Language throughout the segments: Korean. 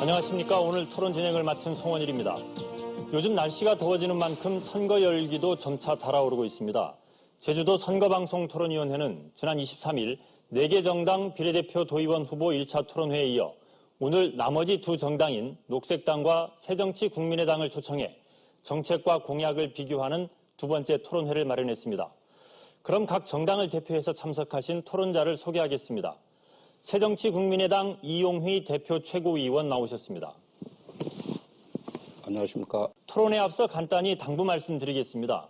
안녕하십니까. 오늘 토론 진행을 맡은 송원일입니다. 요즘 날씨가 더워지는 만큼 선거 열기도 점차 달아오르고 있습니다. 제주도 선거방송토론위원회는 지난 23일 4개 정당 비례대표 도의원 후보 1차 토론회에 이어 오늘 나머지 두 정당인 녹색당과 새정치국민의당을 초청해 정책과 공약을 비교하는 두 번째 토론회를 마련했습니다. 그럼 각 정당을 대표해서 참석하신 토론자를 소개하겠습니다. 새정치국민의당 이용휘 대표 최고위원 나오셨습니다. 안녕하십니까. 토론에 앞서 간단히 당부 말씀드리겠습니다.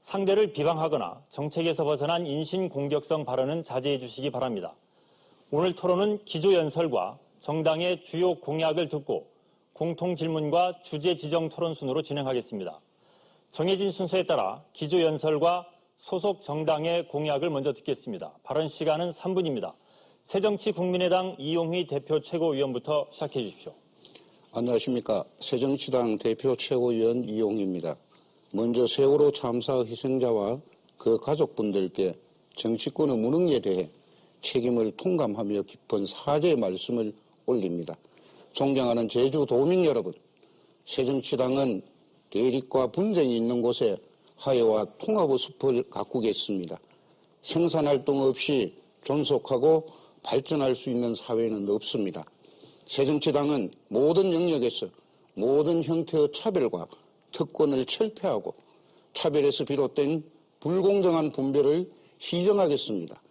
상대를 비방하거나 정책에서 벗어난 인신공격성 발언은 자제해 주시기 바랍니다. 오늘 토론은 기조연설과 정당의 주요 공약을 듣고 공통질문과 주제 지정 토론 순으로 진행하겠습니다. 정해진 순서에 따라 기조연설과 소속 정당의 공약을 먼저 듣겠습니다. 발언 시간은 3분입니다. 새정치국민의당 이용휘 대표 최고위원부터 시작해 주십시오. 안녕하십니까. 새정치당 대표 최고위원 이용휘입니다. 먼저 세월호 참사 희생자와 그 가족분들께 정치권의 무능에 대해 책임을 통감하며 깊은 사죄의 말씀을 올립니다. 존경하는 제주도민 여러분, 새정치당은 대립과 분쟁이 있는 곳에 화해와 통합의 숲을 가꾸겠습니다. 생산활동 없이 존속하고 발전할 수 있는 사회는 없습니다. 새정치당은 모든 영역에서 모든 형태의 차별과 특권을 철폐하고 차별에서 비롯된 불공정한 분배를 시정하겠습니다.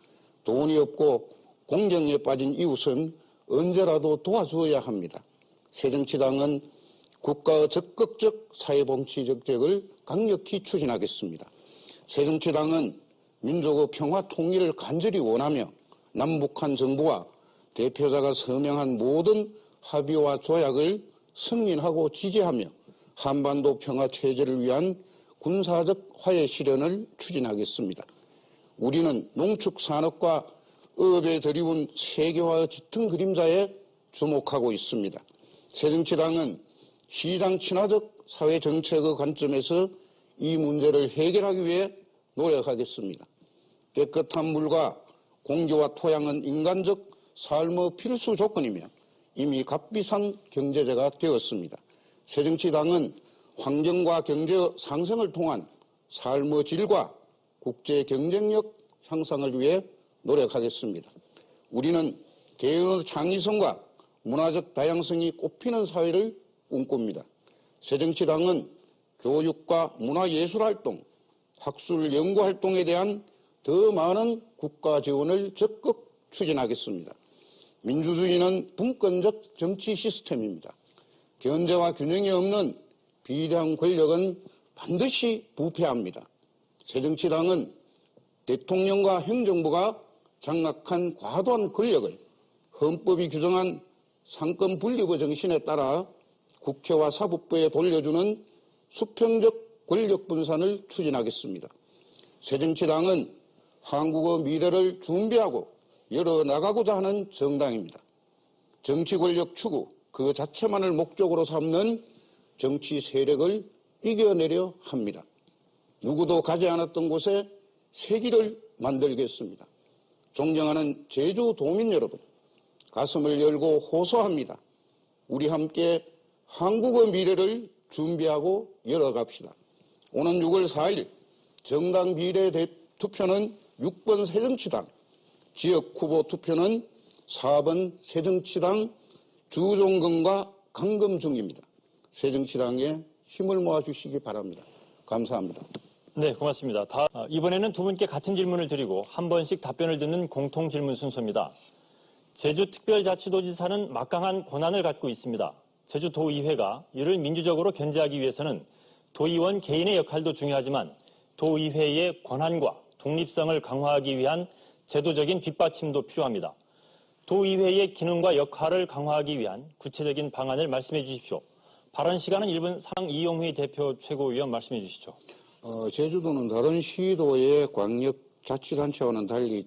돈이 없고 공경에 빠진 이웃은 언제라도 도와주어야 합니다. 새정치당은 국가의 적극적 사회복지 정책을 강력히 추진하겠습니다. 새정치당은 민족의 평화 통일을 간절히 원하며 남북한 정부와 대표자가 서명한 모든 합의와 조약을 승인하고 지지하며 한반도 평화 체제를 위한 군사적 화해 실현을 추진하겠습니다. 우리는 농축산업과 업에 들이운 세계화의 짙은 그림자에 주목하고 있습니다. 새정치당은 시장 친화적 사회 정책의 관점에서 이 문제를 해결하기 위해 노력하겠습니다. 깨끗한 물과 공기와 토양은 인간적 삶의 필수 조건이며 이미 값비싼 경제재가 되었습니다. 새정치당은 환경과 경제 상승을 통한 삶의 질과 국제 경쟁력 향상을 위해 노력하겠습니다. 우리는 개인의 창의성과 문화적 다양성이 꽃피는 사회를 꿈꿉니다. 새정치당은 교육과 문화예술활동, 학술 연구활동에 대한 더 많은 국가 지원을 적극 추진하겠습니다. 민주주의는 분권적 정치 시스템입니다. 견제와 균형이 없는 비대한 권력은 반드시 부패합니다. 새정치당은 대통령과 행정부가 장악한 과도한 권력을 헌법이 규정한 상권 분립의 정신에 따라 국회와 사법부에 돌려주는 수평적 권력 분산을 추진하겠습니다. 새정치당은 한국의 미래를 준비하고 열어나가고자 하는 정당입니다. 정치 권력 추구 그 자체만을 목적으로 삼는 정치 세력을 이겨내려 합니다. 누구도 가지 않았던 곳에 세기를 만들겠습니다. 존경하는 제주도민 여러분, 가슴을 열고 호소합니다. 우리 함께 한국의 미래를 준비하고 열어갑시다. 오는 6월 4일 정당 비례 투표는 6번 새정치당, 지역 후보 투표는 4번 새정치당 주종근과 강금 중입니다. 새정치당에 힘을 모아주시기 바랍니다. 감사합니다. 네, 고맙습니다. 이번에는 두 분께 같은 질문을 드리고 한 번씩 답변을 듣는 공통 질문 순서입니다. 제주특별자치도지사는 막강한 권한을 갖고 있습니다. 제주도의회가 이를 민주적으로 견제하기 위해서는 도의원 개인의 역할도 중요하지만 도의회의 권한과 독립성을 강화하기 위한 제도적인 뒷받침도 필요합니다. 도의회의 기능과 역할을 강화하기 위한 구체적인 방안을 말씀해 주십시오. 발언 시간은 1분. 상 이용휘 대표 최고위원 말씀해 주시죠. 제주도는 다른 시도의 광역자치단체와는 달리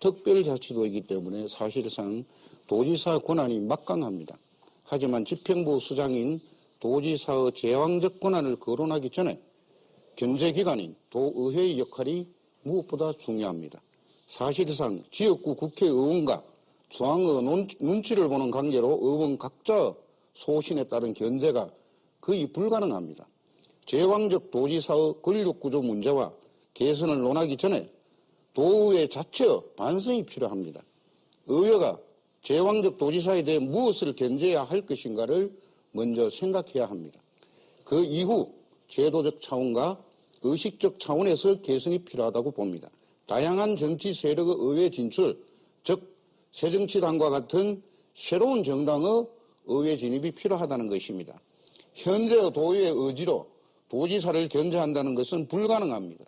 특별자치도이기 때문에 사실상 도지사 권한이 막강합니다. 하지만 집행부 수장인 도지사의 제왕적 권한을 거론하기 전에 견제기관인 도의회의 역할이 무엇보다 중요합니다. 사실상 지역구 국회의원과 중앙의 눈치를 보는 관계로 의원 각자 소신에 따른 견제가 거의 불가능합니다. 제왕적 도지사의 권력구조 문제와 개선을 논하기 전에 도의회 자체의 반성이 필요합니다. 의회가 제왕적 도지사에 대해 무엇을 견제해야 할 것인가를 먼저 생각해야 합니다. 그 이후 제도적 차원과 의식적 차원에서 개선이 필요하다고 봅니다. 다양한 정치 세력의 의회 진출, 즉 새정치당과 같은 새로운 정당의 의회 진입이 필요하다는 것입니다. 현재의 도의회 의지로 도지사를 견제한다는 것은 불가능합니다.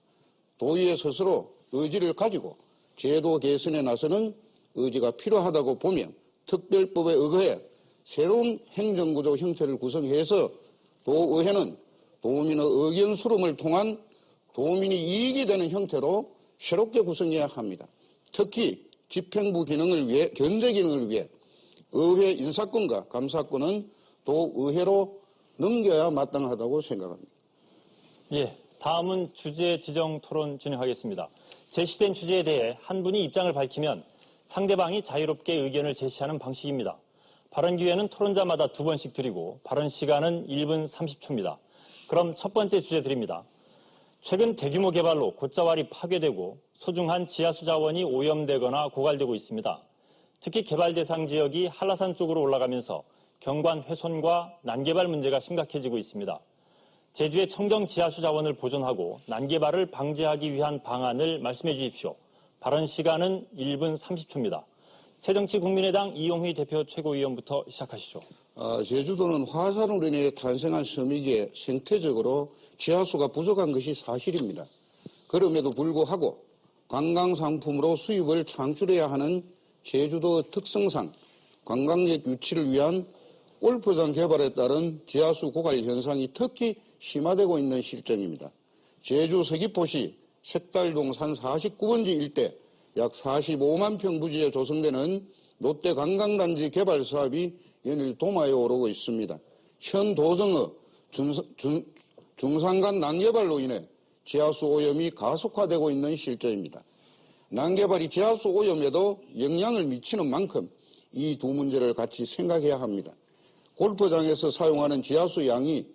도의회 스스로 의지를 가지고 제도 개선에 나서는 의지가 필요하다고 보면 특별법에 의거해 새로운 행정구조 형태를 구성해서 도의회는 도민의 의견 수렴을 통한 도민이 이익이 되는 형태로 새롭게 구성해야 합니다. 특히 집행부 기능을 위해, 견제 기능을 위해 의회 인사권과 감사권은 도의회로 넘겨야 마땅하다고 생각합니다. 예, 다음은 주제 지정 토론 진행하겠습니다. 제시된 주제에 대해 한 분이 입장을 밝히면 상대방이 자유롭게 의견을 제시하는 방식입니다. 발언 기회는 토론자마다 2번씩 드리고 발언 시간은 1분 30초입니다. 그럼 첫 번째 주제 드립니다. 최근 대규모 개발로 곶자왈이 파괴되고 소중한 지하수 자원이 오염되거나 고갈되고 있습니다. 특히 개발 대상 지역이 한라산 쪽으로 올라가면서 경관 훼손과 난개발 문제가 심각해지고 있습니다. 제주의 청정 지하수 자원을 보존하고 난개발을 방지하기 위한 방안을 말씀해 주십시오. 발언 시간은 1분 30초입니다. 새정치국민의당 이용휘 대표 최고위원부터 시작하시죠. 제주도는 화산으로 인해 탄생한 섬이기에 생태적으로 지하수가 부족한 것이 사실입니다. 그럼에도 불구하고 관광상품으로 수입을 창출해야 하는 제주도의 특성상 관광객 유치를 위한 골프장 개발에 따른 지하수 고갈 현상이 특히 심화되고 있는 실정입니다. 제주 서귀포시 색달동 산 49번지 일대 약 45만 평 부지에 조성되는 롯데 관광단지 개발 사업이 연일 도마에 오르고 있습니다. 현 도정의 중산간 난개발로 인해 지하수 오염이 가속화되고 있는 실정입니다. 난개발이 지하수 오염에도 영향을 미치는 만큼 이 두 문제를 같이 생각해야 합니다. 골프장에서 사용하는 지하수 양이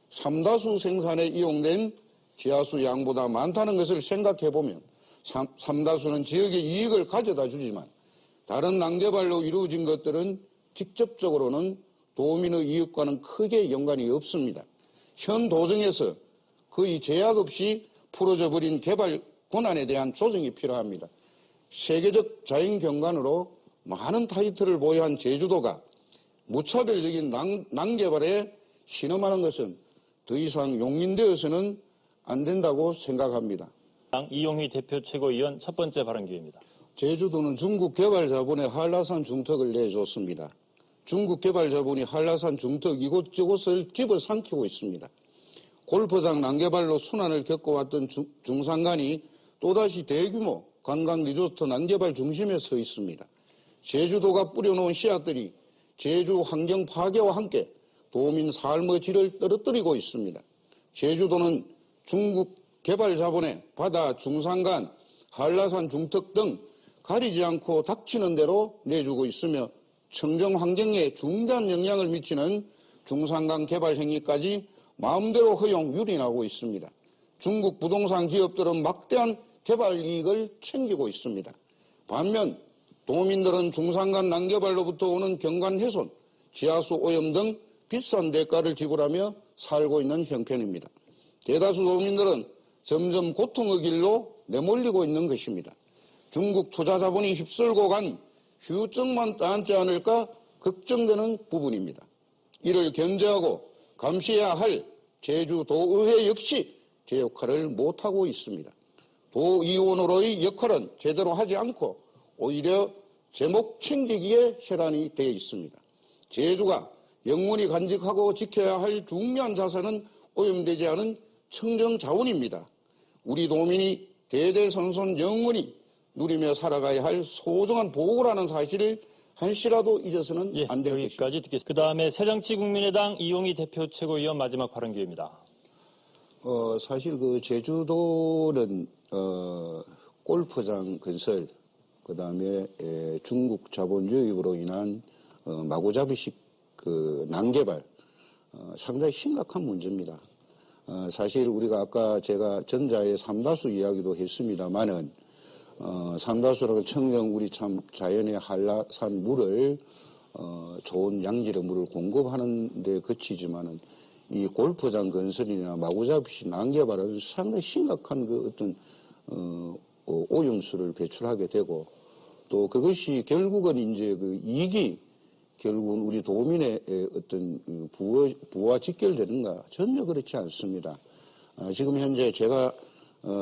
삼다수 생산에 이용된 지하수 양보다 많다는 것을 생각해보면 삼다수는 지역의 이익을 가져다 주지만 다른 난개발로 이루어진 것들은 직접적으로는 도민의 이익과는 크게 연관이 없습니다. 현 도정에서 거의 제약 없이 풀어져 버린 개발 권한에 대한 조정이 필요합니다. 세계적 자연경관으로 많은 타이틀을 보유한 제주도가 무차별적인 난개발에 신음하는 것은 더 이상 용인되어서는 안 된다고 생각합니다. 이용휘 대표 최고위원 첫 번째 발언 기회입니다. 제주도는 중국 개발 자본에 한라산 중턱을 내줬습니다. 중국 개발 자본이 한라산 중턱 이곳저곳을 집어삼키고 있습니다. 골프장 난개발로 순환을 겪어왔던 중산간이 또다시 대규모 관광 리조트 난개발 중심에 서 있습니다. 제주도가 뿌려놓은 씨앗들이 제주 환경 파괴와 함께 도민 삶의 질을 떨어뜨리고 있습니다. 제주도는 중국 개발 자본에 바다, 중산간, 한라산 중턱 등 가리지 않고 닥치는 대로 내주고 있으며 청정 환경에 중대한 영향을 미치는 중산간 개발 행위까지 마음대로 허용 유린하고 있습니다. 중국 부동산 기업들은 막대한 개발 이익을 챙기고 있습니다. 반면 도민들은 중산간 난개발로부터 오는 경관 훼손, 지하수 오염 등 비싼 대가를 지불하며 살고 있는 형편입니다. 대다수 도민들은 점점 고통의 길로 내몰리고 있는 것입니다. 중국 투자 자본이 휩쓸고 간 휴증만 따지 않을까 걱정되는 부분입니다. 이를 견제하고 감시해야 할 제주도의회 역시 제 역할을 못하고 있습니다. 도의원으로의 역할은 제대로 하지 않고 오히려 제목 챙기기에 혈안이 되어 있습니다. 제주가 영원히 간직하고 지켜야 할 중요한 자산은 오염되지 않은 청정 자원입니다. 우리 도민이 대대손손 영원히 누리며 살아가야 할 소중한 보고라는 사실을 한시라도 잊어서는 안 될 것입니다. 여기까지 듣겠습니다. 그 다음에 새정치국민의당 이용희 대표 최고위원 마지막 발언 기회입니다. 사실 그 제주도는 골프장 건설, 그 다음에 중국 자본 유입으로 인한 마구잡이식 그 난개발 상당히 심각한 문제입니다. 사실 우리가 아까 제가 전자의 삼다수 이야기도 했습니다만은 삼다수라는 청정 우리 참 자연의 한라산 물을 좋은 양질의 물을 공급하는 데 그치지만은 이 골프장 건설이나 마구잡이 난개발은 상당히 심각한 그 어떤 오염수를 배출하게 되고 또 그것이 결국은 이제 그 이익이 결국은 우리 도민의 어떤 부와 직결되는가 전혀 그렇지 않습니다. 지금 현재 제가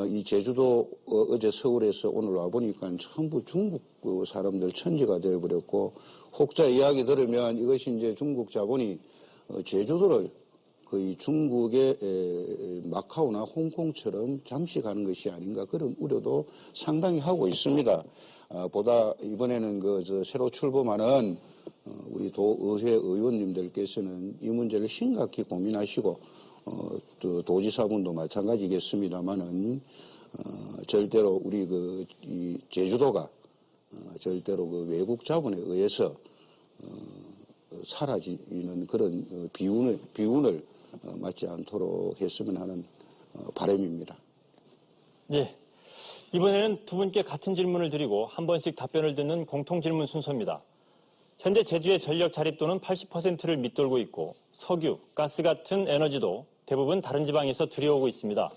이 제주도 어제 서울에서 오늘 와보니까 전부 중국 사람들 천지가 되어버렸고 혹자 이야기 들으면 이것이 이제 중국 자본이 제주도를 거의 중국의 마카오나 홍콩처럼 잠식하는 것이 아닌가 그런 우려도 상당히 하고 있습니다. 보다 이번에는 새로 출범하는 우리 도의회 의원님들께서는 이 문제를 심각히 고민하시고 또 도지사분도 마찬가지겠습니다만은 절대로 우리 이 제주도가 절대로 그 외국 자본에 의해서 사라지는 그런 비운을 맞지 않도록 했으면 하는 바람입니다. 예. 이번에는 두 분께 같은 질문을 드리고 한 번씩 답변을 듣는 공통 질문 순서입니다. 현재 제주의 전력 자립도는 80%를 밑돌고 있고 석유, 가스 같은 에너지도 대부분 다른 지방에서 들여오고 있습니다.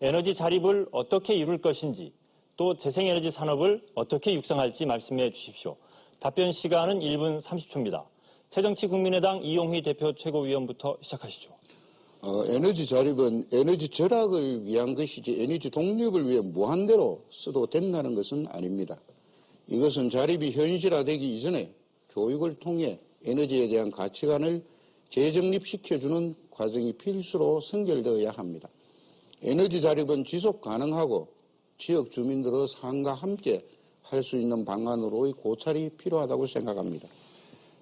에너지 자립을 어떻게 이룰 것인지 또 재생에너지 산업을 어떻게 육성할지 말씀해 주십시오. 답변 시간은 1분 30초입니다. 새정치국민의당 이용휘 대표 최고위원부터 시작하시죠. 에너지 자립은 에너지 절약을 위한 것이지 에너지 독립을 위해 무한대로 써도 된다는 것은 아닙니다. 이것은 자립이 현실화되기 이전에 교육을 통해 에너지에 대한 가치관을 재정립시켜주는 과정이 필수로 선결되어야 합니다. 에너지 자립은 지속 가능하고 지역 주민들의 삶과 함께 할 수 있는 방안으로의 고찰이 필요하다고 생각합니다.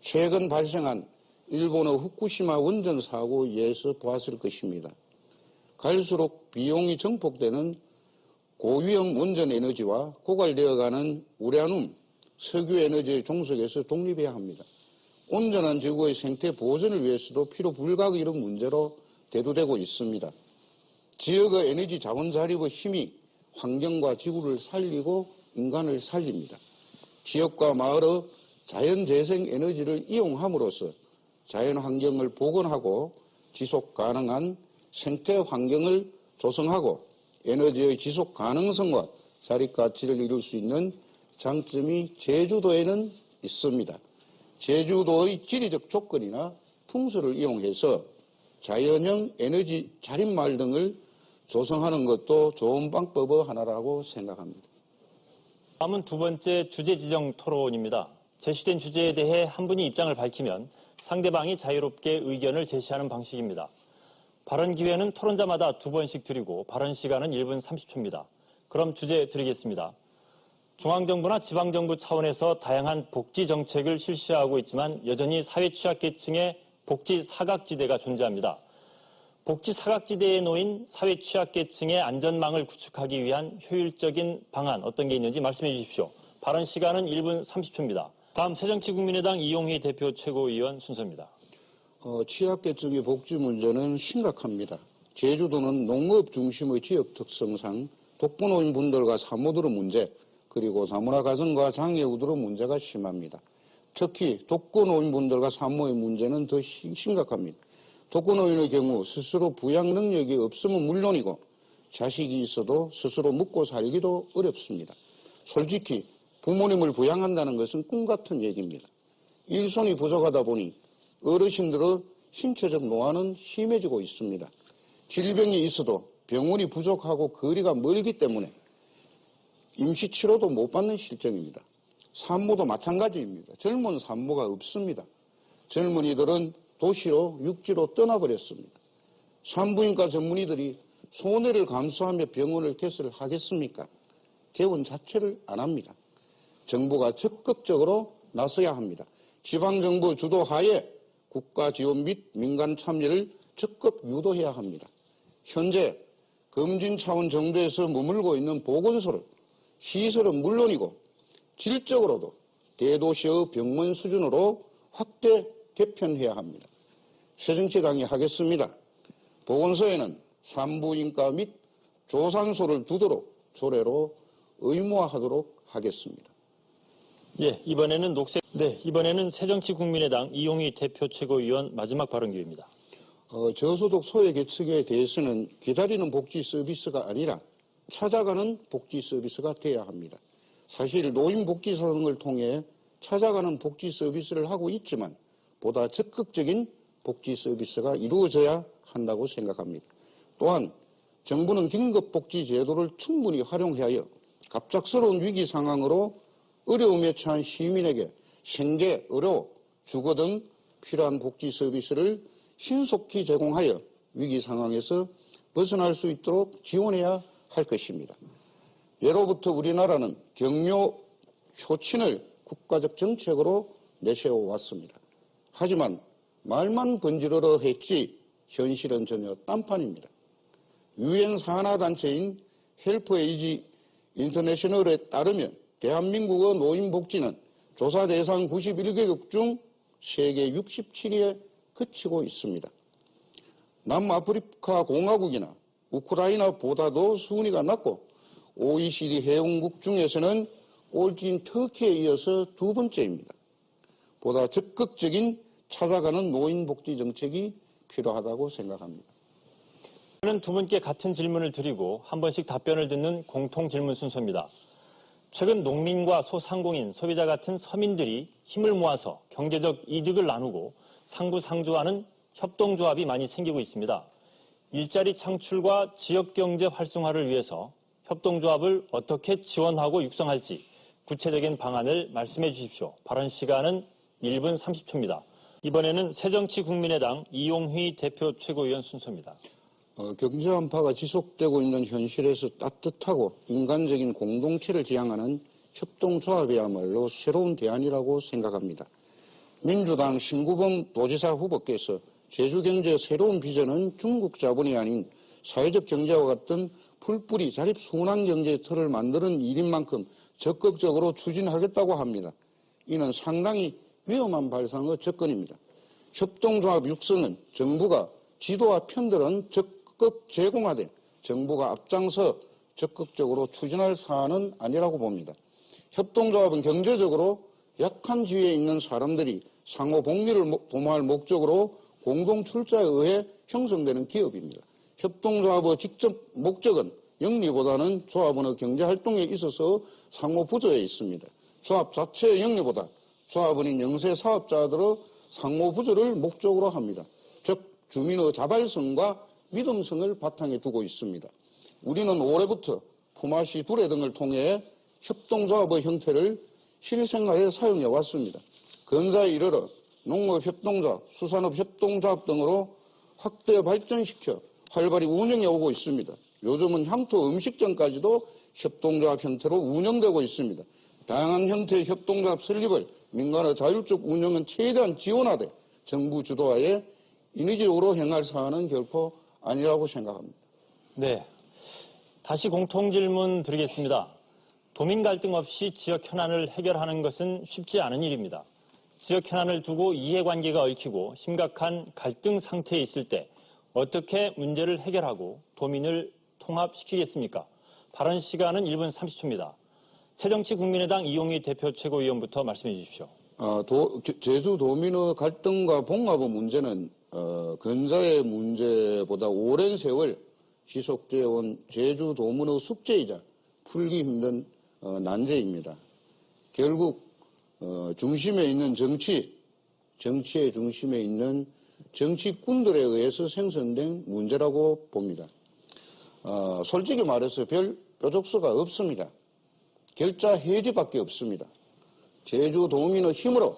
최근 발생한 일본의 후쿠시마 원전 사고에 의해서 보았을 것입니다. 갈수록 비용이 증폭되는 고위험 원전 에너지와 고갈되어가는 우라늄, 석유 에너지의 종속에서 독립해야 합니다. 온전한 지구의 생태 보존을 위해서도 필요 불가의 이런 문제로 대두되고 있습니다. 지역의 에너지 자원 자립의 힘이 환경과 지구를 살리고 인간을 살립니다. 지역과 마을의 자연재생 에너지를 이용함으로써 자연환경을 복원하고 지속 가능한 생태 환경을 조성하고 에너지의 지속 가능성과 자립 가치를 이룰 수 있는 장점이 제주도에는 있습니다. 제주도의 지리적 조건이나 풍수를 이용해서 자연형 에너지 자립마을 등을 조성하는 것도 좋은 방법의 하나라고 생각합니다. 다음은 두 번째 주제 지정 토론입니다. 제시된 주제에 대해 한 분이 입장을 밝히면 상대방이 자유롭게 의견을 제시하는 방식입니다. 발언 기회는 토론자마다 두 번씩 드리고 발언 시간은 1분 30초입니다. 그럼 주제 드리겠습니다. 중앙정부나 지방정부 차원에서 다양한 복지 정책을 실시하고 있지만 여전히 사회 취약계층의 복지 사각지대가 존재합니다. 복지 사각지대에 놓인 사회 취약계층의 안전망을 구축하기 위한 효율적인 방안 어떤 게 있는지 말씀해 주십시오. 발언 시간은 1분 30초입니다. 다음 새정치국민의당 이용휘 대표 최고위원 순서입니다. 취약계층의 복지 문제는 심각합니다. 제주도는 농업 중심의 지역 특성상 독거노인분들과 산모들의 문제 그리고 다문화 가정과 장애우들의 문제가 심합니다. 특히 독거노인분들과 산모의 문제는 더 심각합니다. 독거노인의 경우 스스로 부양 능력이 없으면 물론이고 자식이 있어도 스스로 먹고 살기도 어렵습니다. 솔직히 부모님을 부양한다는 것은 꿈 같은 얘기입니다. 일손이 부족하다 보니 어르신들의 신체적 노화는 심해지고 있습니다. 질병이 있어도 병원이 부족하고 거리가 멀기 때문에 임시치료도 못 받는 실정입니다. 산모도 마찬가지입니다. 젊은 산모가 없습니다. 젊은이들은 도시로 육지로 떠나버렸습니다. 산부인과 전문의들이 손해를 감수하며 병원을 개설하겠습니까? 개원 자체를 안 합니다. 정부가 적극적으로 나서야 합니다. 지방정부 주도하에 국가 지원 및 민간 참여를 적극 유도해야 합니다. 현재 검진 차원 정도에서 머물고 있는 보건소를 시설은 물론이고 질적으로도 대도시의 병원 수준으로 확대 개편해야 합니다. 새정치당이 하겠습니다. 보건소에는 산부인과 및 조산소를 두도록 조례로 의무화하도록 하겠습니다. 이번에는 새정치국민의당 이용희 대표 최고위원 마지막 발언 기회입니다. 저소득 소외계층에 대해서는 기다리는 복지 서비스가 아니라 찾아가는 복지 서비스가 돼야 합니다. 사실 노인복지사업을 통해 찾아가는 복지 서비스를 하고 있지만 보다 적극적인 복지 서비스가 이루어져야 한다고 생각합니다. 또한 정부는 긴급복지 제도를 충분히 활용하여 갑작스러운 위기 상황으로 어려움에 처한 시민에게 생계, 의료, 주거 등 필요한 복지 서비스를 신속히 제공하여 위기 상황에서 벗어날 수 있도록 지원해야 할 것입니다. 예로부터 우리나라는 경료 효친을 국가적 정책으로 내세워왔습니다. 하지만 말만 번지르르 했지 현실은 전혀 딴판입니다. 유엔 산하단체인 헬프에이지 인터내셔널에 따르면 대한민국의 노인복지는 조사 대상 91개국 중 세계 67위에 그치고 있습니다. 남아프리카 공화국이나 우크라이나보다도 순위가 낮고 OECD 회원국 중에서는 꼴찌인 터키에 이어서 두 번째입니다. 보다 적극적인 찾아가는 노인복지 정책이 필요하다고 생각합니다. 저는 두 분께 같은 질문을 드리고 한 번씩 답변을 듣는 공통 질문 순서입니다. 최근 농민과 소상공인, 소비자 같은 서민들이 힘을 모아서 경제적 이득을 나누고 상부상조하는 협동조합이 많이 생기고 있습니다. 일자리 창출과 지역경제 활성화를 위해서 협동조합을 어떻게 지원하고 육성할지 구체적인 방안을 말씀해 주십시오. 발언 시간은 1분 30초입니다. 이번에는 새정치국민의당 이용희 대표 최고위원 순서입니다. 경제 한파가 지속되고 있는 현실에서 따뜻하고 인간적인 공동체를 지향하는 협동조합이야말로 새로운 대안이라고 생각합니다. 민주당 신구범 도지사 후보께서 제주경제의 새로운 비전은 중국 자본이 아닌 사회적 경제와 같은 풀뿌리 자립 순환 경제의 틀을 만드는 일인 만큼 적극적으로 추진하겠다고 합니다. 이는 상당히 위험한 발상의 접근입니다. 협동조합 육성은 정부가 지도와 편들은 적극 제공하되 정부가 앞장서 적극적으로 추진할 사안은 아니라고 봅니다. 협동조합은 경제적으로 약한 지위에 있는 사람들이 상호 복리를 도모할 목적으로 공동 출자에 의해 형성되는 기업입니다. 협동조합의 직접 목적은 영리보다는 조합원의 경제활동에 있어서 상호 부조에 있습니다. 조합 자체의 영리보다 조합원인 영세 사업자들의 상호 부조를 목적으로 합니다. 즉 주민의 자발성과 믿음성을 바탕에 두고 있습니다. 우리는 올해부터 품앗이 두레 등을 통해 협동조합의 형태를 실생활에 사용해 왔습니다. 근사에 이르러 농업협동조합, 수산업협동조합 등으로 확대 발전시켜 활발히 운영해 오고 있습니다. 요즘은 향토 음식점까지도 협동조합 형태로 운영되고 있습니다. 다양한 형태의 협동조합 설립을 민간의 자율적 운영은 최대한 지원하되 정부 주도하에 인위적으로 행할 사안은 결코 아니라고 생각합니다. 네, 다시 공통질문 드리겠습니다. 도민 갈등 없이 지역 현안을 해결하는 것은 쉽지 않은 일입니다. 지역 현안을 두고 이해관계가 얽히고 심각한 갈등 상태에 있을 때 어떻게 문제를 해결하고 도민을 통합시키겠습니까? 발언 시간은 1분 30초입니다. 새정치국민의당 이용희 대표 최고위원부터 말씀해 주십시오. 제주 도민의 갈등과 봉합의 문제는 근자의 문제보다 오랜 세월 지속되어 온 제주 도민의 숙제이자 풀기 힘든 난제입니다. 결국 중심에 있는 정치의 중심에 있는 정치꾼들에 의해서 생성된 문제라고 봅니다. 솔직히 말해서 별 뾰족수가 없습니다. 결자 해지밖에 없습니다. 제주 도민의 힘으로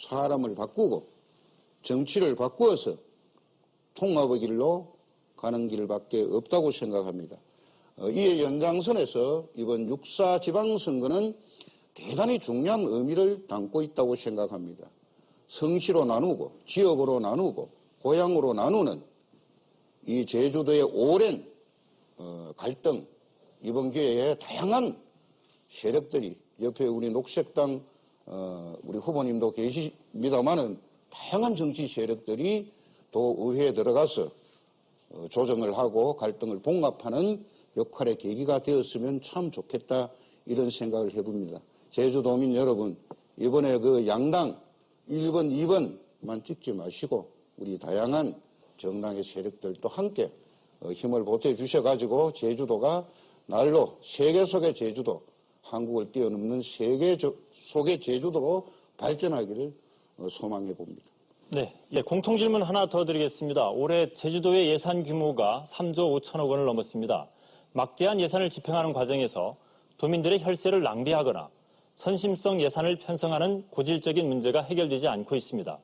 사람을 바꾸고 정치를 바꾸어서 통합의 길로 가는 길밖에 없다고 생각합니다. 이에 연장선에서 이번 6.4 지방선거는 대단히 중요한 의미를 담고 있다고 생각합니다. 성시로 나누고 지역으로 나누고 고향으로 나누는 이 제주도의 오랜 갈등, 이번 기회에 다양한 세력들이 옆에 우리 녹색당 우리 후보님도 계십니다마는 다양한 정치 세력들이 도의회에 들어가서 조정을 하고 갈등을 봉합하는 역할의 계기가 되었으면 참 좋겠다 이런 생각을 해봅니다. 제주도민 여러분, 이번에 그 양당 1번, 2번만 찍지 마시고 우리 다양한 정당의 세력들도 함께 힘을 보태주셔가지고 제주도가 날로 세계 속의 제주도, 한국을 뛰어넘는 세계 속의 제주도로 발전하기를 소망해 봅니다. 네, 공통 질문 하나 더 드리겠습니다. 올해 제주도의 예산 규모가 3조 5천억 원을 넘었습니다. 막대한 예산을 집행하는 과정에서 도민들의 혈세를 낭비하거나 선심성 예산을 편성하는 고질적인 문제가 해결되지 않고 있습니다.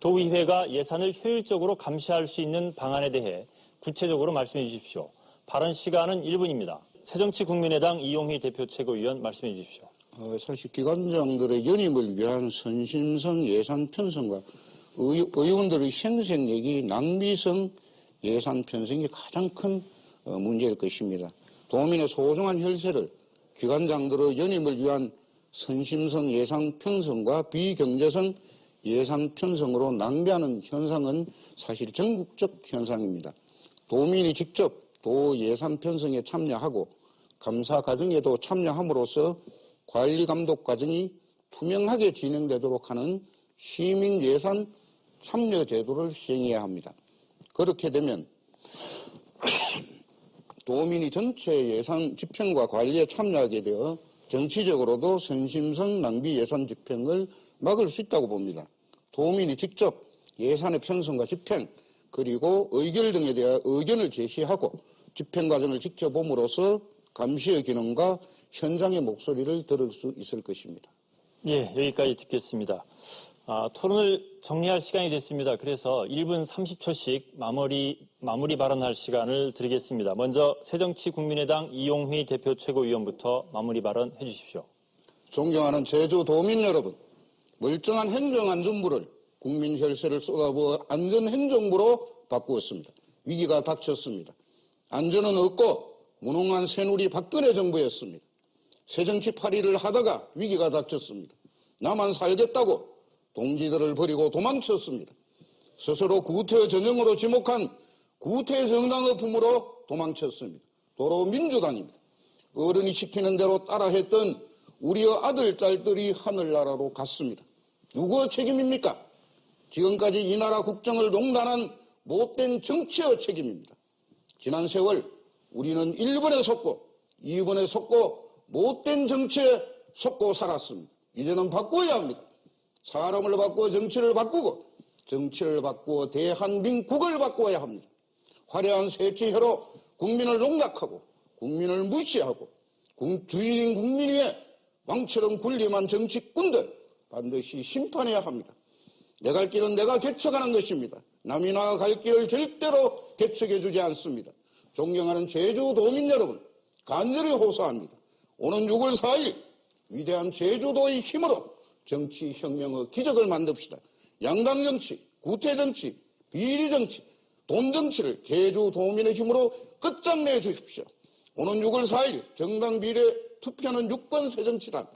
도의회가 예산을 효율적으로 감시할 수 있는 방안에 대해 구체적으로 말씀해 주십시오. 발언 시간은 1분입니다. 새정치국민의당 이용희 대표 최고위원 말씀해 주십시오. 사실 기관장들의 연임을 위한 선심성 예산 편성과 의원들의 생색내기 낭비성 예산 편성이 가장 큰 문제일 것입니다. 도민의 소중한 혈세를 기관장들의 연임을 위한 선심성 예산 편성과 비경제성 예산 편성으로 낭비하는 현상은 사실 전국적 현상입니다. 도민이 직접 도 예산 편성에 참여하고 감사 과정에도 참여함으로써 관리 감독 과정이 투명하게 진행되도록 하는 시민 예산 참여 제도를 시행해야 합니다. 그렇게 되면 도민이 전체 예산 집행과 관리에 참여하게 되어 정치적으로도 선심성 낭비 예산 집행을 막을 수 있다고 봅니다. 도민이 직접 예산의 편성과 집행 그리고 의결 등에 대한 의견을 제시하고 집행 과정을 지켜봄으로써 감시의 기능과 현장의 목소리를 들을 수 있을 것입니다. 예, 여기까지 듣겠습니다. 토론을 정리할 시간이 됐습니다. 그래서 1분 30초씩 마무리 발언할 시간을 드리겠습니다. 먼저 새정치국민의당 이용희 대표 최고위원부터 마무리 발언 해주십시오. 존경하는 제주도민 여러분, 멀쩡한 행정안전부를 국민 혈세를 쏟아부어 안전행정부로 바꾸었습니다. 위기가 닥쳤습니다. 안전은 없고 무능한 새누리 박근혜 정부였습니다. 새정치 파리를 하다가 위기가 닥쳤습니다. 나만 살겠다고 동지들을 버리고 도망쳤습니다. 스스로 구태 전형으로 지목한 구태 정당의 품으로 도망쳤습니다. 도로 민주당입니다. 어른이 시키는 대로 따라했던 우리의 아들, 딸들이 하늘나라로 갔습니다. 누구의 책임입니까? 지금까지 이 나라 국정을 농단한 못된 정치의 책임입니다. 지난 세월 우리는 1번에 속고 2번에 속고 못된 정치에 속고 살았습니다. 이제는 바꿔야 합니다. 사람을 바꾸어 정치를 바꾸고 정치를 바꾸어 대한민국을 바꿔야 합니다. 화려한 세치혀로 국민을 농락하고 국민을 무시하고 주인인 국민 위에 왕처럼 군림한 정치꾼들 반드시 심판해야 합니다. 내 갈 길은 내가 개척하는 것입니다. 남이 나아갈 길을 절대로 개척해주지 않습니다. 존경하는 제주도민 여러분, 간절히 호소합니다. 오는 6월 4일 위대한 제주도의 힘으로 정치혁명의 기적을 만듭시다. 양당 정치, 구태 정치, 비리 정치, 돈 정치를 제주도민의 힘으로 끝장내 주십시오. 오는 6월 4일 정당 비례 투표는 6번 새정치당,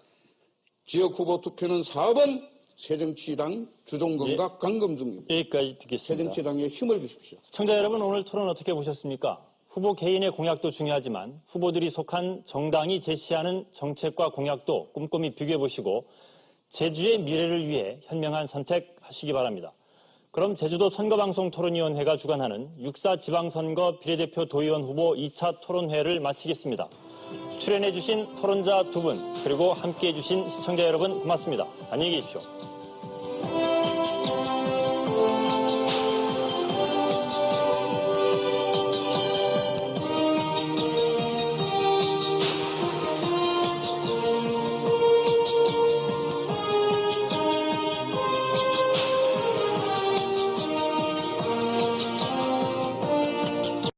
지역 후보 투표는 4번 새정치당 주종건과 강금중입니다. 여기까지 듣겠습니다. 새정치당에 힘을 주십시오. 시청자 여러분, 오늘 토론 어떻게 보셨습니까? 후보 개인의 공약도 중요하지만 후보들이 속한 정당이 제시하는 정책과 공약도 꼼꼼히 비교해보시고 제주의 미래를 위해 현명한 선택하시기 바랍니다. 그럼 제주도 선거방송토론위원회가 주관하는 6.4 지방선거 비례대표 도의원 후보 2차 토론회를 마치겠습니다. 출연해주신 토론자 두 분 그리고 함께해주신 시청자 여러분 고맙습니다. 안녕히 계십시오.